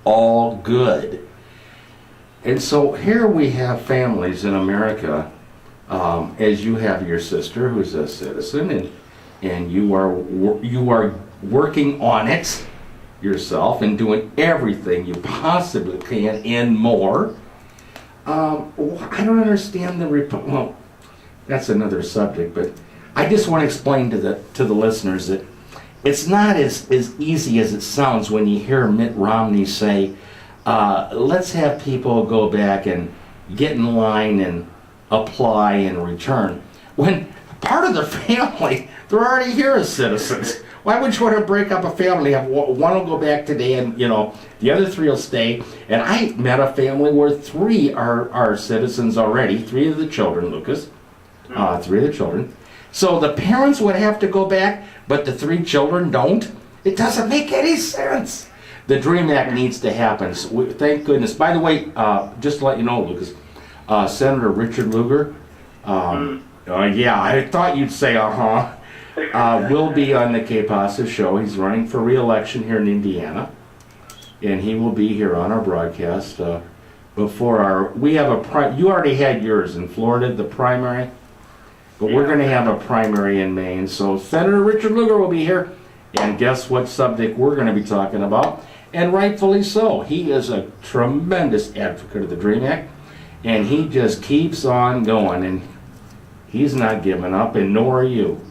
all good. And so here we have families in America, as you have your sister who's a citizen, and you are working on it yourself and doing everything you possibly can and more. I don't understand well, that's another subject, but I just want to explain to the listeners that it's not as easy as it sounds when you hear Mitt Romney say, let's have people go back and get in line and apply and return. When part of the family, they're already here as citizens. Why would you want to break up a family? Have one will go back today, and the other three will stay. And I met a family where three are citizens already. Three of the children, Lucas. 3 of the children. So the parents would have to go back, but the 3 children don't. It doesn't make any sense. The DREAM Act needs to happen. So thank goodness. By the way, just to let you know, Lucas, Senator Richard Lugar. Yeah, I thought you'd say will be on the Pasa show. He's running for re-election here in Indiana, and he will be here on our broadcast before we have you already had yours in Florida, the primary, but we're going to have a primary in Maine. So Senator Richard Lugar will be here, and guess what subject we're going to be talking about? And rightfully so. He is a tremendous advocate of the DREAM Act, and he just keeps on going, and he's not giving up, and nor are you.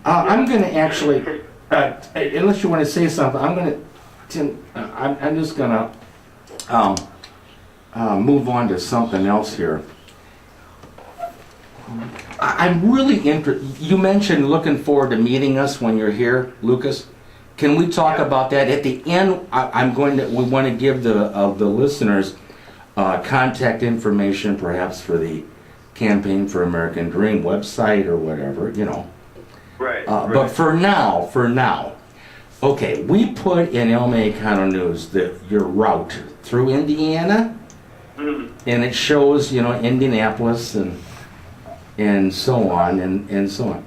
I'm going to actually, unless you want to say something, I'm just going to move on to something else here. I'm really interested. You mentioned looking forward to meeting us when you're here, Lucas. Can we talk about that at the end? We want to give the listeners contact information, perhaps for the Campaign for American Dream website or whatever, Right. But for now, okay, we put in El Mexicano News your route through Indiana, and it shows, Indianapolis and so on and so on.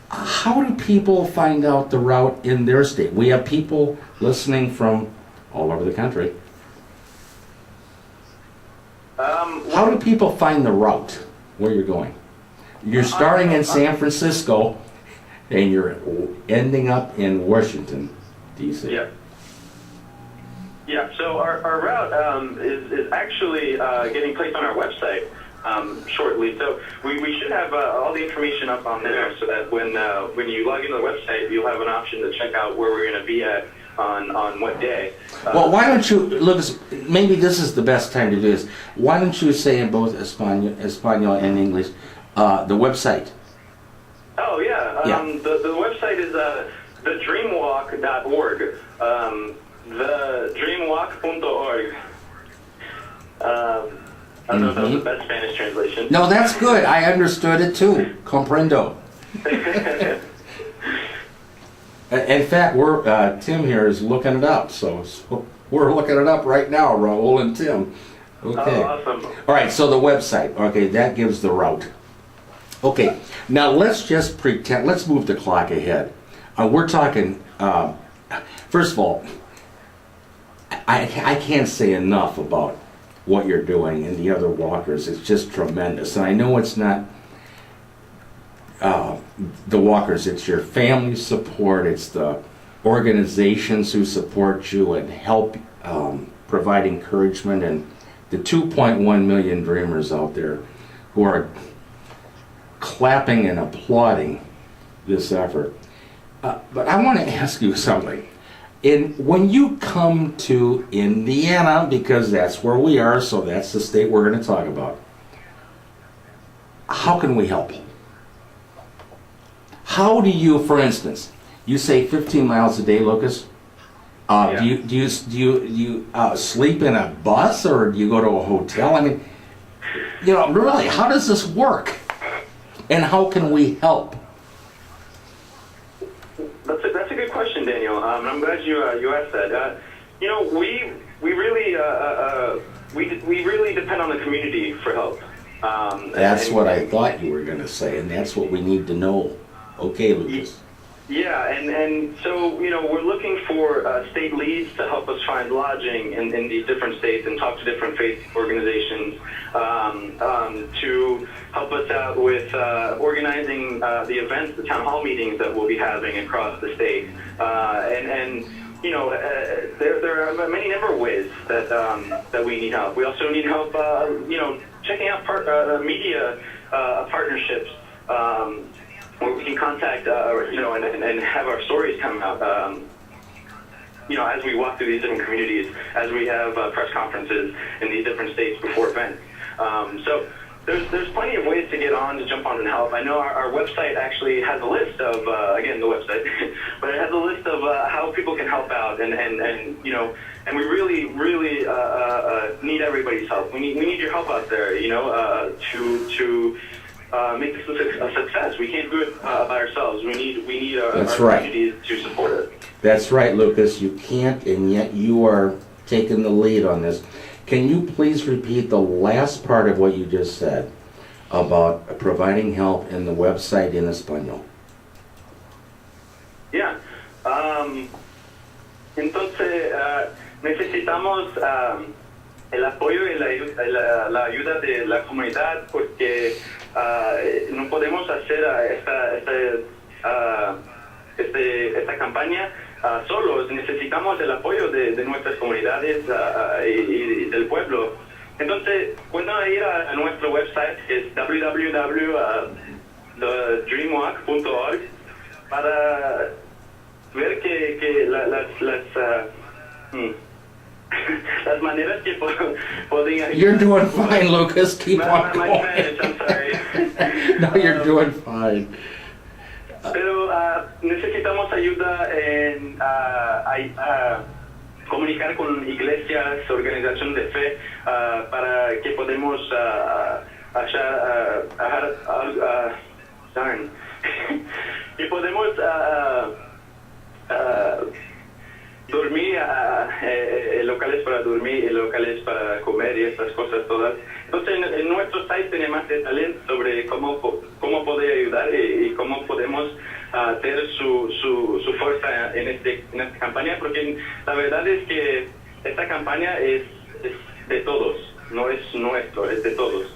How do people find out the route in their state? We have people listening from all over the country. How do people find the route where you're going? You're starting in San Francisco, and you're ending up in Washington, D.C. Yeah. Yeah, so our route is actually getting placed on our website shortly. So we should have all the information up on there, so that when you log into the website, you'll have an option to check out where we're going to be at on what day. Well, why don't you, Lucas, maybe this is the best time to do this. Why don't you say in both Espanol and English, the website? Oh, yeah. The website is thedreamwalk.org. Thedreamwalk.org. I don't know if that was the best Spanish translation. No, that's good. I understood it too. Comprendo. In fact, Tim here is looking it up, so we're looking it up right now, Raul and Tim. Okay. Oh, awesome. All right, so the website. Okay, that gives the route. Okay, now let's just pretend. Let's move the clock ahead. We're talking. First of all, I can't say enough about what you're doing and the other walkers. It's just tremendous, and I know it's not the walkers. It's your family support. It's the organizations who support you and help provide encouragement, and the 2.1 million dreamers out there who are clapping and applauding this effort. But I want to ask you something. When you come to Indiana, because that's where we are, so that's the state we're going to talk about, how can we help? How do you, for instance, you say 15 miles a day, Lucas? Yeah. Do you sleep in a bus, or do you go to a hotel? I mean, really, how does this work? And how can we help? That's a good question, Daniel. I'm glad you asked that. We really depend on the community for help. That's what I thought you were going to say, and that's what we need to know. Okay, Lucas. Yeah, and so, we're looking for state leads to help us find lodging in these different states and talk to different faith organizations to help us out with organizing the events, the town hall meetings that we'll be having across the state. There are many number of ways that we need help. We also need help, checking out media partnerships. Where we can contact, and have our stories come out, as we walk through these different communities, as we have press conferences in these different states before events. So there's plenty of ways to get on, to jump on and help. I know our website actually has a list of, again, the website, but it has a list of how people can help out, and we really need everybody's help. We need your help out there, to make this a success. We can't do it by ourselves. We need our communities to support it. That's right, Lucas. You can't, and yet you are taking the lead on this. Can you please repeat the last part of what you just said about providing help in the website in Espanol? Yeah. Entonces, necesitamos el apoyo y la ayuda de la comunidad, porque no podemos hacer esta campaña solos. Necesitamos el apoyo de nuestras comunidades y del pueblo. Entonces, pueden ir a nuestro website, que es www.thedreamwalk.org, para ver que las maneras que pueden... You're doing fine, Lucas. Keep on going. My Spanish, I'm sorry. No, you're doing fine. Pero necesitamos ayuda en comunicar con iglesias, organizaciones de fe, para que podamos y podemos dormir, locales para dormir y locales para comer y estas cosas todas. Entonces, en nuestro site tenemos más detalles sobre cómo poder ayudar y cómo podemos tener su fuerza en esta campaña, porque la verdad es que esta campaña es de todos, no es nuestro, es de todos.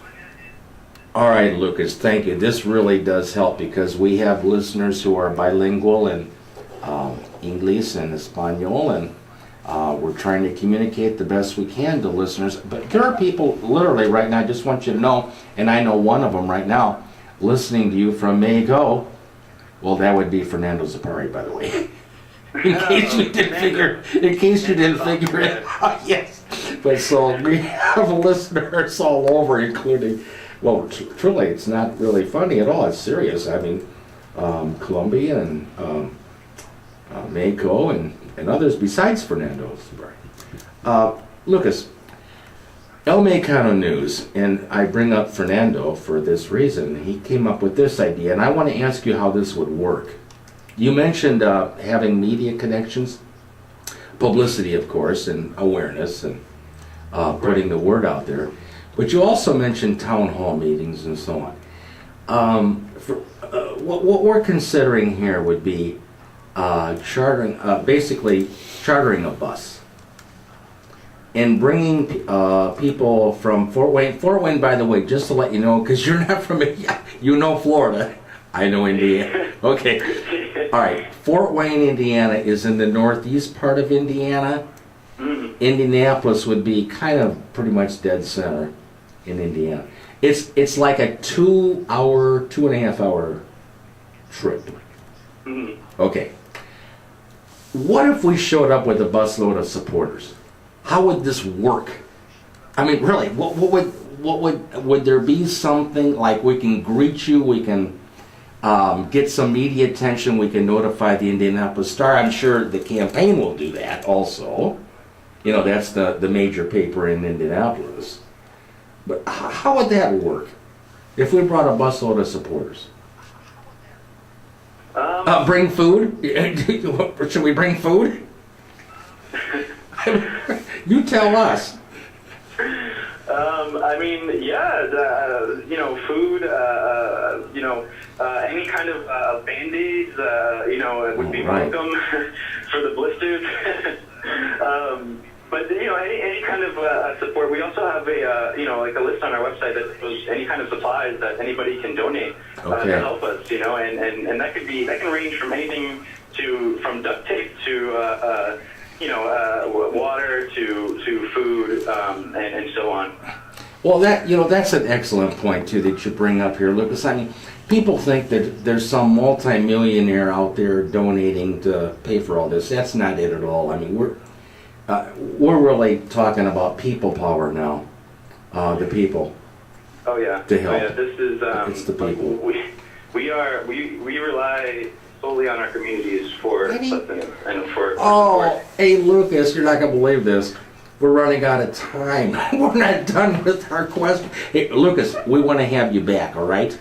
All right, Lucas, thank you. This really does help, because we have listeners who are bilingual in English and Espanol, and we're trying to communicate the best we can to listeners. But there are people literally right now, I just want you to know, and I know one of them right now, listening to you from Mexico. Well, that would be Fernando Zapari, by the way. In case you didn't figure it out. Yes. But so we have listeners all over, including, well, truly, it's not really funny at all. It's serious. I mean, Colombia and Mexico and others besides Fernando Zapari. Lucas, El Mexicano News, and I bring up Fernando for this reason. He came up with this idea, and I want to ask you how this would work. You mentioned having media connections, publicity, of course, and awareness, and putting the word out there. But you also mentioned town hall meetings and so on. What we're considering here would be basically chartering a bus and bringing people from Fort Wayne. Fort Wayne, by the way, just to let you know, because you're not from, Florida. I know Indiana. Okay. All right. Fort Wayne, Indiana is in the northeast part of Indiana. Mm-hmm. Indianapolis would be kind of pretty much dead center in Indiana. It's like a 2.5 hour trip. Mm-hmm. Okay. What if we showed up with a busload of supporters? How would this work? I mean, really, what would there be something like we can greet you, we can get some media attention, we can notify the Indianapolis Star. I'm sure the campaign will do that also. That's the major paper in Indianapolis. But how would that work if we brought a busload of supporters? Bring food? Should we bring food? You tell us. I mean, yeah, food, any kind of Band-Aids, would be Right. welcome for the blisters. But any kind of support. We also have a list on our website that shows any kind of supplies that anybody can donate Okay. to help us. And that can range from anything from duct tape to water to food and so on. Well, that's an excellent point too that you bring up here, Lucas. I mean, people think that there's some multimillionaire out there donating to pay for all this. That's not it at all. I mean, we're really talking about people power now. The people. Oh yeah. To help. Oh, yeah. This is It's the people. We rely solely on our communities for sustenance and for Oh, support. hey Lucas, you're not gonna believe this. We're running out of time. We're not done with our question. Hey, Lucas, we want to have you back. All right?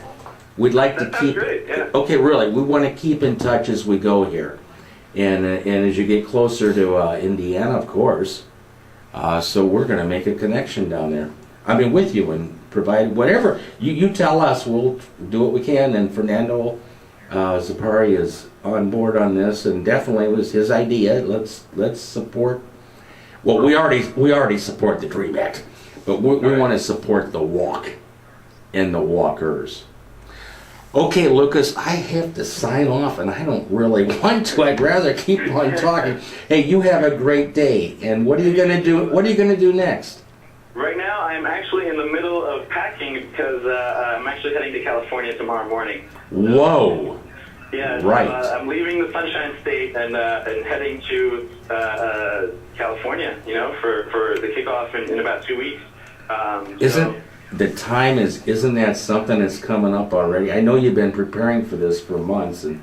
We'd like That to sounds keep. great, yeah. Okay, really, we want to keep in touch as we go here, and as you get closer to Indiana, of course. So we're going to make a connection down there. I mean, with you and provide whatever you tell us. We'll do what we can. And Fernando Zapari is on board on this, and definitely it was his idea. Let's support. Well, we already support the Dream Act, but we want to support the walk and the walkers. Okay, Lucas, I have to sign off, and I don't really want to. I'd rather keep on talking. Hey, you have a great day. And what are you gonna do? What are you gonna do next? Right now, I'm actually in the middle of packing because I'm actually heading to California tomorrow morning. Whoa. Yeah, so, Right. I'm leaving the Sunshine State and heading to California. For the kickoff in about 2 weeks. Isn't that something that's coming up already? I know you've been preparing for this for months, and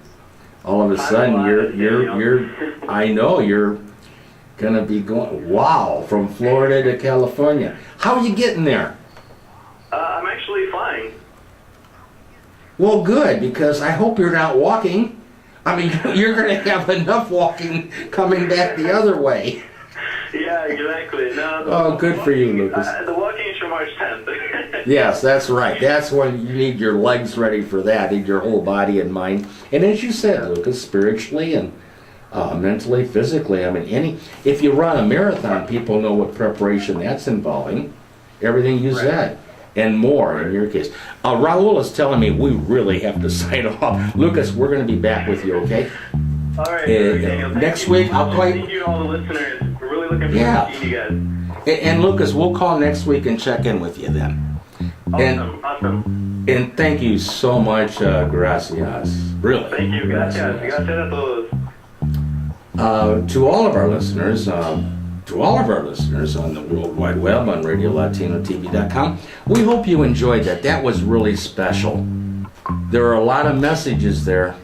all of a sudden you're gonna be going. Wow, from Florida to California. How are you getting there? I'm actually flying. Well, good, because I hope you're not walking. I mean, you're going to have enough walking coming back the other way. Yeah, exactly. Oh, good for you, Lucas. The walking is for March 10th. Yes, that's right. That's when you need your legs ready for that, need your whole body and mind. And as you said, Lucas, spiritually and mentally, physically. I mean, if you run a marathon, people know what preparation that's involving. Everything you said. And more in your case. Raul is telling me we really have to sign off. Lucas, we're going to be back with you, okay? All right. Daniel, next week, I'll call you. Thank you to all the listeners. We're really looking forward to seeing you guys. And Lucas, we'll call next week and check in with you then. Awesome. And thank you so much, gracias. Really. Thank you. Gracias a todos. To all of our listeners, on the World Wide Web, on RadioLatinoTV.com, we hope you enjoyed that. That was really special. There are a lot of messages there.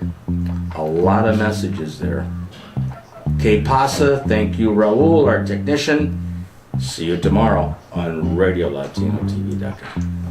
Okay, Pasa, thank you, Raul, our technician. See you tomorrow on RadioLatinoTV.com.